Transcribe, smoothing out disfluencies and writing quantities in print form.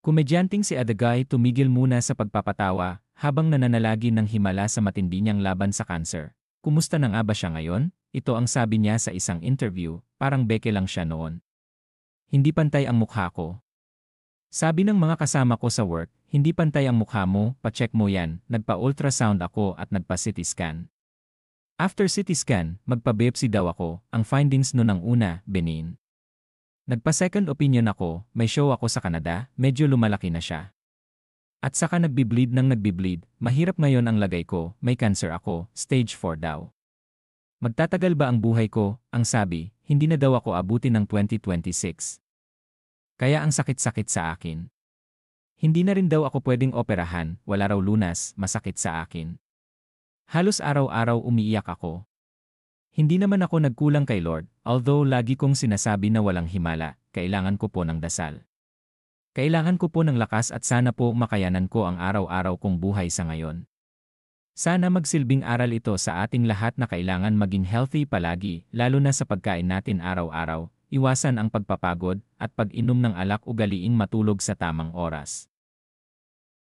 Komedyanteng si Adagay tumigil muna sa pagpapatawa habang nananalagi ng himala sa matindi niyang laban sa cancer. Kumusta na nga ba siya ngayon? Ito ang sabi niya sa isang interview, parang beke lang siya noon. Hindi pantay ang mukha ko. Sabi ng mga kasama ko sa work, hindi pantay ang mukha mo, pacheck mo yan. Nagpa-ultrasound ako at nagpa-CT scan. After CT scan, magpa-biopsy daw ako. Ang findings nun ang una, benign. Nagpa-second opinion ako, may show ako sa Canada, medyo lumalaki na siya. At saka nagbi-bleed ng nagbi-bleed, mahirap ngayon ang lagay ko, may cancer ako, stage 4 daw. Magtatagal ba ang buhay ko? Ang sabi, hindi na daw ako abutin ng 2026. Kaya ang sakit-sakit sa akin. Hindi na rin daw ako pwedeng operahan, wala raw lunas, masakit sa akin. Halos araw-araw umiiyak ako. Hindi naman ako nagkulang kay Lord, although lagi kong sinasabi na walang himala, kailangan ko po ng dasal. Kailangan ko po ng lakas at sana po makayanan ko ang araw-araw kong buhay sa ngayon. Sana magsilbing aral ito sa ating lahat na kailangan maging healthy palagi, lalo na sa pagkain natin araw-araw, iwasan ang pagpapagod at pag-inom ng alak ugaliing matulog sa tamang oras.